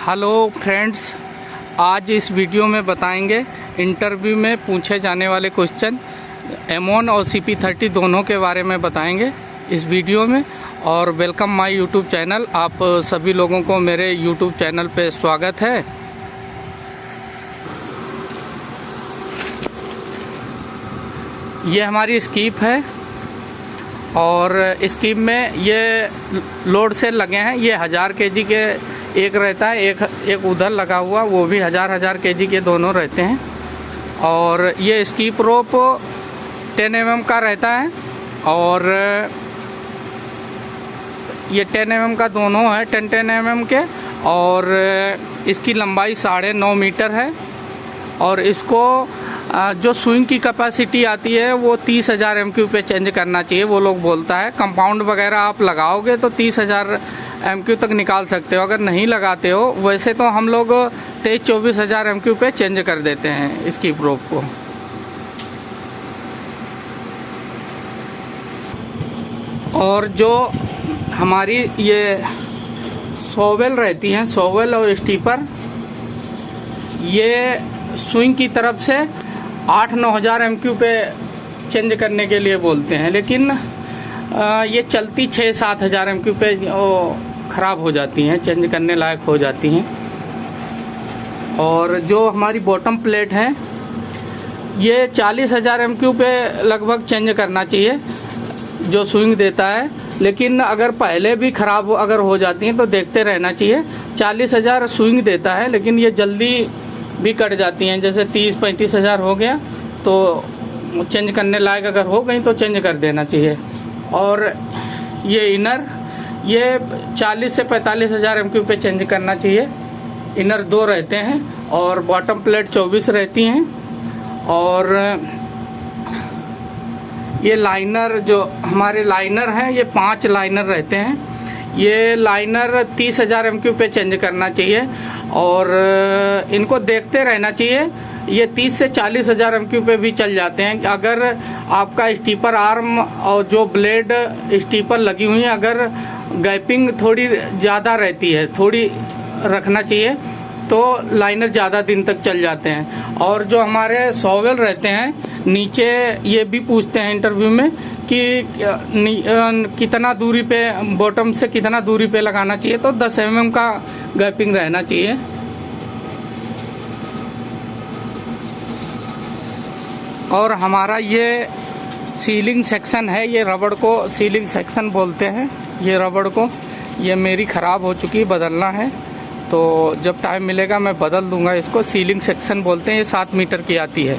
Hello friends, आज इस video में बताएंगे इंटरव्यू में पूछे जाने वाले क्वेश्चन M1 और CP30 दोनों के बारे में बताएंगे इस वीडियो में। और वेलकम माय यूट्यूब चैनल। आप सभी लोगों को मेरे यूट्यूब चैनल पे स्वागत है। ये हमारी स्कीप है और स्कीप में ये लोड सेल लगे हैं। ये 1000 kg के एक रहता है, एक उधर लगा हुआ, वो भी 1000 kg के दोनों रहते हैं। और ये स्कीप रोप 10 mm का रहता है और ये 10 mm का दोनों है, 10 mm के। और इसकी लंबाई 9.5 मीटर है। और इसको जो स्विंग की कैपेसिटी आती है वो 30,000 MQ पे चेंज करना चाहिए, वो लोग बोलता है। कंपाउंड वगैरह आप लगाओगे तो 30,000 MQ तक निकाल सकते हो। अगर नहीं लगाते हो, वैसे तो हम लोग 23-24,000 MQ पे चेंज कर देते हैं इसकी प्रोप को। और जो हमारी ये सोवेल रहती हैं, सोवेल और स्टीपर, ये स्विंग की तरफ से 8-9,000 MQ पे चेंज करने के लिए बोलते हैं, लेकिन ये चलती 6-7,000 MQ पे ख़राब हो जाती हैं, चेंज करने लायक हो जाती हैं। और जो हमारी बॉटम प्लेट है ये 40,000 MQ पे लगभग चेंज करना चाहिए जो स्विंग देता है। लेकिन अगर पहले भी ख़राब अगर हो जाती हैं तो देखते रहना चाहिए। 40,000 स्विंग देता है, लेकिन ये जल्दी भी कट जाती हैं। जैसे 30-35,000 हो गया तो चेंज करने लायक अगर हो गई तो चेंज कर देना चाहिए। और ये इनर, ये 40 से 45,000 MQ पे चेंज करना चाहिए। इनर 2 रहते हैं और बॉटम प्लेट 24 रहती हैं। और ये लाइनर, जो हमारे लाइनर हैं, ये 5 लाइनर रहते हैं। ये लाइनर 30,000 MQ पे चेंज करना चाहिए और इनको देखते रहना चाहिए। ये 30 से 40,000 MQ पे भी चल जाते हैं। अगर आपका स्टीपर आर्म और जो ब्लेड स्टीपर लगी हुई है, अगर गैपिंग थोड़ी ज़्यादा रहती है, थोड़ी रखना चाहिए, तो लाइनर ज़्यादा दिन तक चल जाते हैं। और जो हमारे सोवेल रहते हैं नीचे, ये भी पूछते हैं इंटरव्यू में कि कितना दूरी पे, बॉटम से कितना दूरी पे लगाना चाहिए, तो 10 mm का गैपिंग रहना चाहिए। और हमारा ये सीलिंग सेक्शन है, ये रबड़ को सीलिंग सेक्शन बोलते हैं। ये रबड़ को, ये मेरी ख़राब हो चुकी, बदलना है, तो जब टाइम मिलेगा मैं बदल दूंगा इसको। सीलिंग सेक्शन बोलते हैं। ये 7 मीटर की आती है।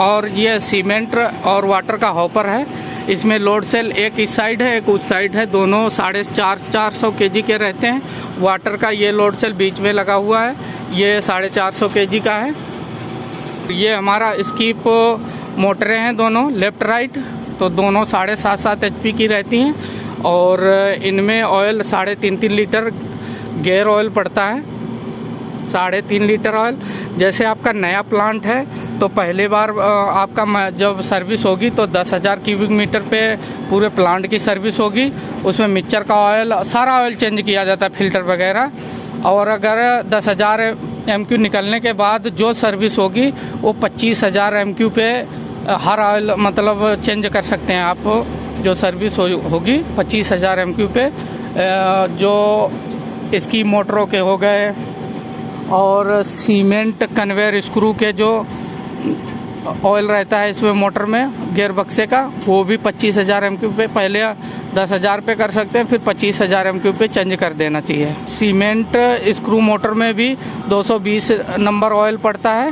और ये सीमेंट और वाटर का हॉपर है। इसमें लोड सेल एक इस साइड है, एक उस साइड है, दोनों 450 kg के रहते हैं। वाटर का ये लोड सेल बीच में लगा हुआ है, ये 450 kg का है। ये हमारा स्कीप मोटरें हैं दोनों, लेफ्ट राइट, तो दोनों 7.5 HP की रहती हैं। और इनमें ऑयल 3.5 लीटर गेयर ऑयल पड़ता है, 3.5 लीटर ऑयल। जैसे आपका नया प्लांट है तो पहले बार आपका जब सर्विस होगी तो 10,000 क्यूबिक मीटर पे पूरे प्लांट की सर्विस होगी। उसमें मिक्सचर का ऑयल, सारा ऑयल चेंज किया जाता है, फिल्टर वगैरह। और अगर 10,000 MQ निकलने के बाद जो सर्विस होगी वो 25,000 MQ पे हर ऑयल मतलब चेंज कर सकते हैं आप। जो सर्विस होगी 25,000 MQ पे, जो इसकी मोटरों के हो गए। और सीमेंट कन्वेयर स्क्रू के जो ऑयल रहता है इसमें मोटर में गियर बक्से का, वो भी 25,000 MQ पे, पहले 10,000 पे कर सकते हैं, फिर 25,000 MQ पे चेंज कर देना चाहिए। सीमेंट स्क्रू मोटर में भी 220 नंबर ऑयल पड़ता है।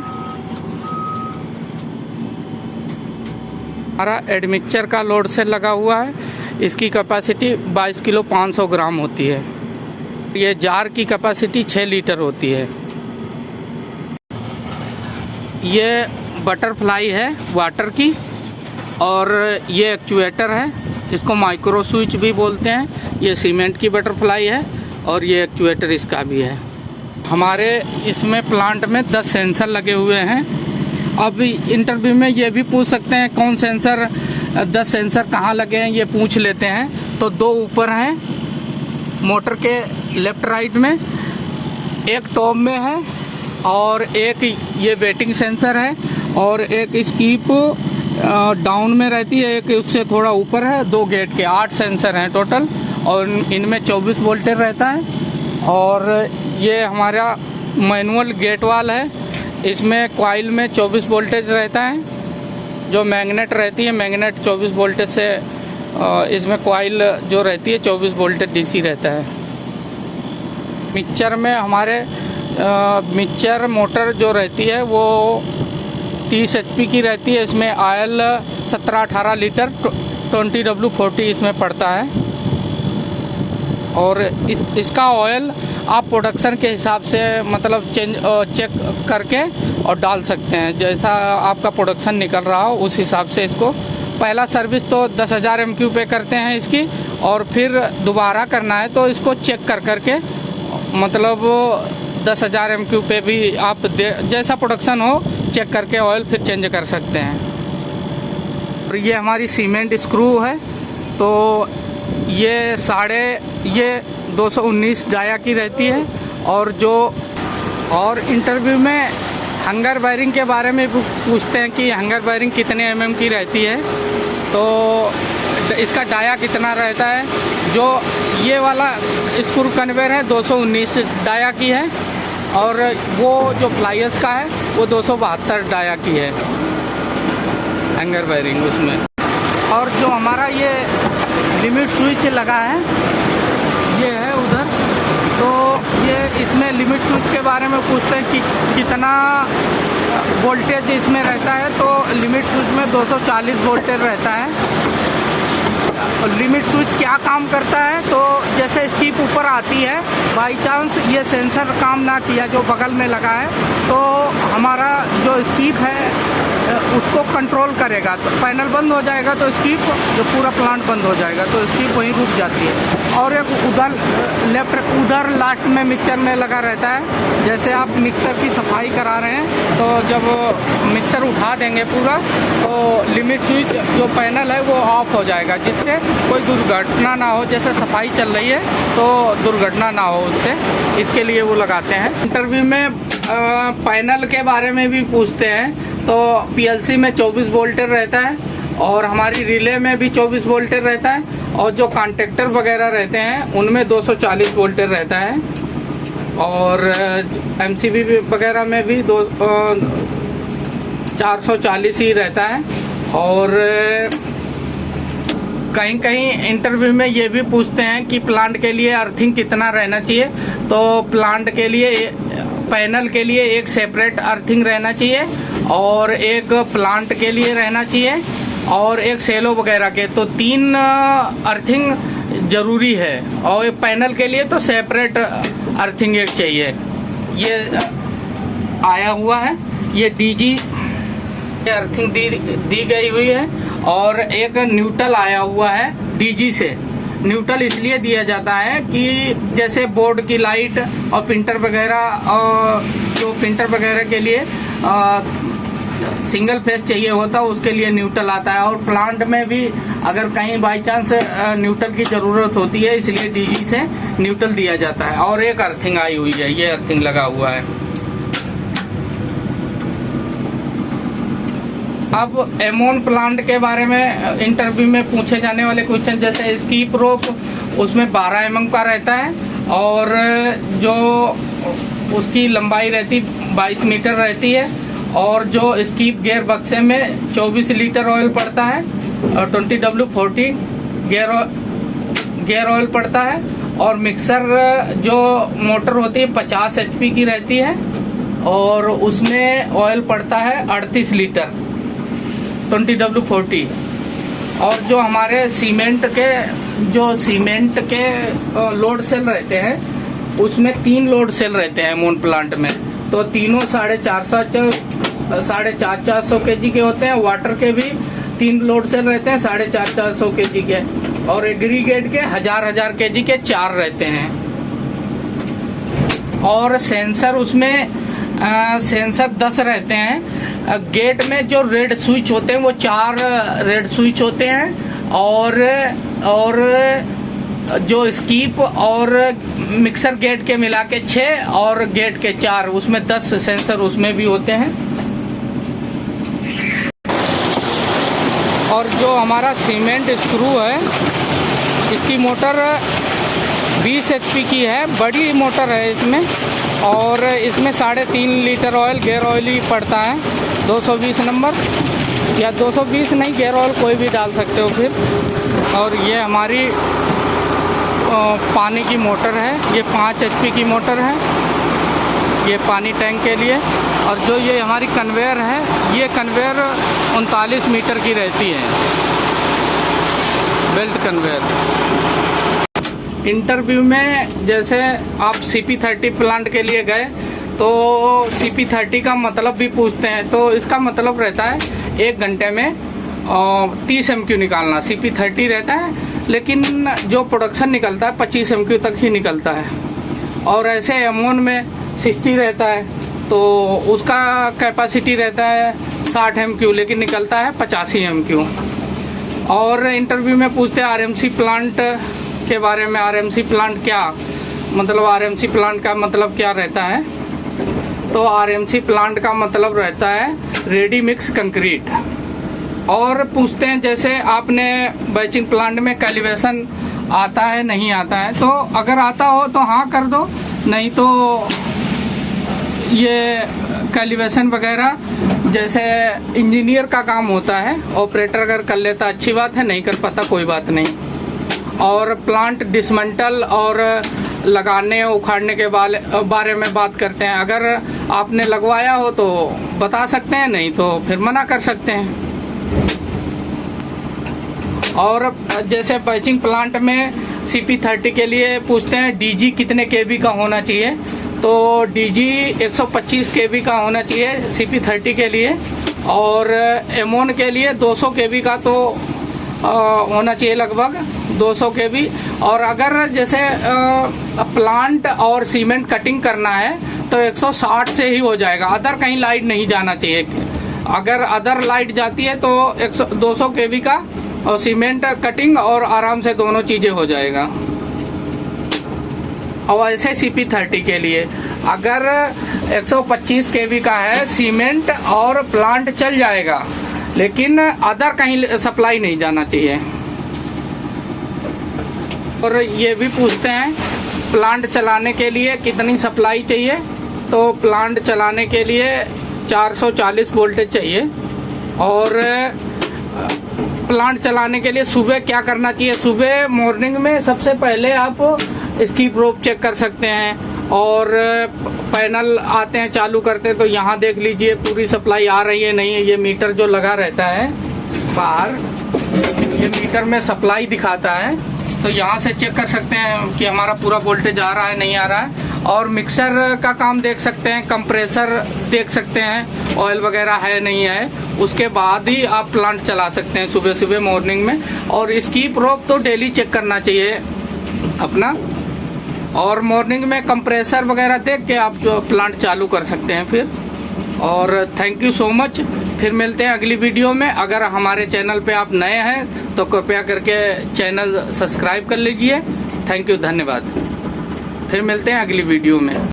हमारा एडमिक्सचर का लोड सेल लगा हुआ है। इसकी कैपेसिटी 22 किलो 500 ग्राम होती है। ये जार की कैपेसिटी 6 लीटर होती है। ये बटरफ्लाई है वाटर की। और ये एक्चुएटर है, इसको माइक्रो स्विच भी बोलते हैं। ये सीमेंट की बटरफ्लाई है और ये एक्चुएटर इसका भी है। हमारे इसमें प्लांट में 10 सेंसर लगे हुए हैं। अब इंटरव्यू में ये भी पूछ सकते हैं कौन सेंसर, 10 सेंसर कहाँ लगे हैं, ये पूछ लेते हैं। तो 2 ऊपर हैं मोटर के लेफ्ट राइट में, एक टॉप में है और एक ये वेटिंग सेंसर है और एक स्कीप डाउन में रहती है, एक उससे थोड़ा ऊपर है। 2 गेट के 8 सेंसर हैं टोटल और इनमें 24 वोल्टेज रहता है। और ये हमारा मैनुअल गेट वाल है, इसमें कॉइल में 24 वोल्टेज रहता है। जो मैग्नेट रहती है, मैग्नेट 24 वोल्टेज से इसमें कॉइल जो रहती है 24 वोल्टेज डीसी रहता है। मिक्सचर में हमारे मिक्सचर मोटर जो रहती है वो 30 HP की रहती है। इसमें ऑयल 17-18 लीटर 20W40 इसमें पड़ता है। और इसका ऑयल आप प्रोडक्शन के हिसाब से मतलब चेक करके और डाल सकते हैं, जैसा आपका प्रोडक्शन निकल रहा हो उस हिसाब से। इसको पहला सर्विस तो 10,000 MQ पे करते हैं इसकी, और फिर दोबारा करना है तो इसको चेक करके मतलब 10,000 MQ पे भी आप जैसा प्रोडक्शन हो चेक करके ऑयल फिर चेंज कर सकते हैं। और ये हमारी सीमेंट स्क्रू है, तो ये 219 डाया की रहती है। और इंटरव्यू में हंगर वायरिंग के बारे में पूछते हैं कि हंगर वायरिंग कितने mm की रहती है, तो इसका डाया कितना रहता है। जो ये वाला स्क्रू कन्वेयर है 219 डाया की है, और वो जो फ्लायर्स का है वो 272 डाया की है हैंगर वायरिंग उसमें। और जो हमारा ये लिमिट स्विच लगा है ये है उधर, तो ये इसमें लिमिट स्विच के बारे में पूछते हैं कि कितना वोल्टेज इसमें रहता है, तो लिमिट स्विच में 240 वोल्टेज रहता है। लिमिट स्विच क्या काम करता है, तो जैसे स्कीप ऊपर आती है, बाई चांस ये सेंसर काम ना किया जो बगल में लगा है, तो हमारा जो स्कीप है उसको कंट्रोल करेगा। तो पैनल बंद हो जाएगा तो स्कीप जो पूरा प्लांट बंद हो जाएगा, तो स्कीप वहीं रुक जाती है। और एक उधर लास्ट में मिक्सर में लगा रहता है। जैसे आप मिक्सर की सफाई करा रहे हैं तो जब मिक्सर उठा देंगे पूरा, तो लिमिट स्विच जो पैनल है वो ऑफ हो जाएगा, जिससे कोई दुर्घटना ना हो। जैसे सफाई चल रही है तो दुर्घटना ना हो उससे, इसके लिए वो लगाते हैं। इंटरव्यू में पैनल के बारे में भी पूछते हैं, तो PLC में 24 वोल्टेज रहता है और हमारी रिले में भी 24 वोल्टेज रहता है, और जो कॉन्टेक्टर वगैरह रहते हैं उनमें 240 वोल्टेज रहता है, और MCB वगैरह में भी 440 ही रहता है। और कहीं कहीं इंटरव्यू में ये भी पूछते हैं कि प्लांट के लिए अर्थिंग कितना रहना चाहिए, तो प्लांट के लिए पैनल के लिए एक सेपरेट अर्थिंग रहना चाहिए, और एक प्लांट के लिए रहना चाहिए, और एक सेलो वगैरह के, तो 3 अर्थिंग जरूरी है। और एक पैनल के लिए तो सेपरेट अर्थिंग एक चाहिए। ये आया हुआ है, ये DG अर्थिंग दी गई हुई है, और एक न्यूट्रल आया हुआ है DG से। न्यूट्रल इसलिए दिया जाता है कि जैसे बोर्ड की लाइट और प्रिंटर वगैरह, और जो प्रिंटर वगैरह के लिए सिंगल फेस चाहिए होता है उसके लिए न्यूट्रल आता है। और प्लांट में भी अगर कहीं बाई चांस न्यूट्रल की ज़रूरत होती है, इसलिए DG से न्यूट्रल दिया जाता है। और एक अर्थिंग आई हुई है, ये अर्थिंग लगा हुआ है। अब एमोन प्लांट के बारे में इंटरव्यू में पूछे जाने वाले क्वेश्चन, जैसे स्कीप रोप उसमें 12 mm का रहता है, और जो उसकी लंबाई रहती 22 मीटर रहती है, और जो स्कीप गियर बक्से में 24 लीटर ऑयल पड़ता है, और 20W40 गियर ऑयल पड़ता है। और मिक्सर जो मोटर होती है 50 HP की रहती है, और उसमें ऑयल पड़ता है 38 लीटर 20W40। और जो हमारे सीमेंट के लोड सेल रहते हैं, उसमें 3 लोड सेल रहते हैं मून प्लांट में, तो तीनों 450 kg के होते हैं। वाटर के भी 3 लोड सेल रहते हैं 450 kg के, और एग्रीगेट के 1000 kg के 4 रहते हैं। और सेंसर उसमें सेंसर 10 रहते हैं। गेट में जो रेड स्विच होते हैं वो 4 रेड स्विच होते हैं, और जो स्कीप और मिक्सर गेट के मिला के 6 और गेट के 4, उसमें 10 सेंसर उसमें भी होते हैं। और जो हमारा सीमेंट स्क्रू है, इसकी मोटर 20 HP की है, बड़ी मोटर है इसमें। और इसमें 3.5 लीटर ऑयल, गेयर ऑयल ही पड़ता है, 220 नंबर या 220 नहीं, गेयर ऑयल कोई भी डाल सकते हो फिर। और ये हमारी पानी की मोटर है, ये 5 HP की मोटर है, ये पानी टैंक के लिए। और जो ये हमारी कन्वेयर है, ये कन्वेयर 39 मीटर की रहती है, बेल्ट कन्वेयर। इंटरव्यू में जैसे आप CP30 प्लांट के लिए गए तो CP30 का मतलब भी पूछते हैं, तो इसका मतलब रहता है 1 घंटे में 30 MQ निकालना। CP30 रहता है, लेकिन जो प्रोडक्शन निकलता है 25 MQ तक ही निकलता है। और ऐसे एमोन में 60 रहता है, तो उसका कैपेसिटी रहता है 60 MQ, लेकिन निकलता है 85 MQ। और इंटरव्यू में पूछते हैं RMC प्लांट के बारे में। RMC प्लांट क्या मतलब, RMC प्लांट का मतलब क्या रहता है? तो RMC प्लांट का मतलब रहता है रेडी मिक्स कंक्रीट। और पूछते हैं जैसे आपने बैचिंग प्लांट में कैलिब्रेशन आता है नहीं आता है, तो अगर आता हो तो हाँ कर दो, नहीं तो ये कैलिब्रेशन वगैरह जैसे इंजीनियर का काम होता है, ऑपरेटर अगर कर लेता अच्छी बात है, नहीं कर पाता कोई बात नहीं। और प्लांट डिसमेंटल और लगाने उखाड़ने के बारे में बात करते हैं। अगर आपने लगवाया हो तो बता सकते हैं, नहीं तो फिर मना कर सकते हैं। और जैसे बैचिंग प्लांट में CP30 के लिए पूछते हैं DG कितने kV का होना चाहिए, तो DG 125 kV का होना चाहिए CP30 के लिए। और एमोन के लिए 200 kV का तो होना चाहिए, लगभग 200 kV। और अगर जैसे प्लांट और सीमेंट कटिंग करना है तो 160 से ही हो जाएगा, अदर कहीं लाइट नहीं जाना चाहिए। अगर अदर लाइट जाती है तो 200 kV का और सीमेंट कटिंग और आराम से दोनों चीजें हो जाएगा। और ऐसे CP30 के लिए अगर 125 kV का है सीमेंट और प्लांट चल जाएगा, लेकिन अदर कहीं सप्लाई नहीं जाना चाहिए। और ये भी पूछते हैं प्लांट चलाने के लिए कितनी सप्लाई चाहिए, तो प्लांट चलाने के लिए 440 वोल्टेज चाहिए। और प्लांट चलाने के लिए सुबह क्या करना चाहिए, सुबह मॉर्निंग में सबसे पहले आप इसकी प्रोब चेक कर सकते हैं। और पैनल आते हैं चालू करते हैं तो यहाँ देख लीजिए पूरी सप्लाई आ रही है नहीं है। ये मीटर जो लगा रहता है बाहर, ये मीटर में सप्लाई दिखाता है, तो यहाँ से चेक कर सकते हैं कि हमारा पूरा वोल्टेज आ रहा है नहीं आ रहा है। और मिक्सर का काम देख सकते हैं, कंप्रेसर देख सकते हैं ऑयल वगैरह है नहीं है, उसके बाद ही आप प्लांट चला सकते हैं सुबह सुबह मॉर्निंग में। और इसकी प्रोब तो डेली चेक करना चाहिए अपना। और मॉर्निंग में कंप्रेसर वगैरह देख के आप प्लांट चालू कर सकते हैं फिर। और थैंक यू सो मच, फिर मिलते हैं अगली वीडियो में। अगर हमारे चैनल पे आप नए हैं तो कृपया करके चैनल सब्सक्राइब कर लीजिए। थैंक यू, धन्यवाद। फिर मिलते हैं अगली वीडियो में।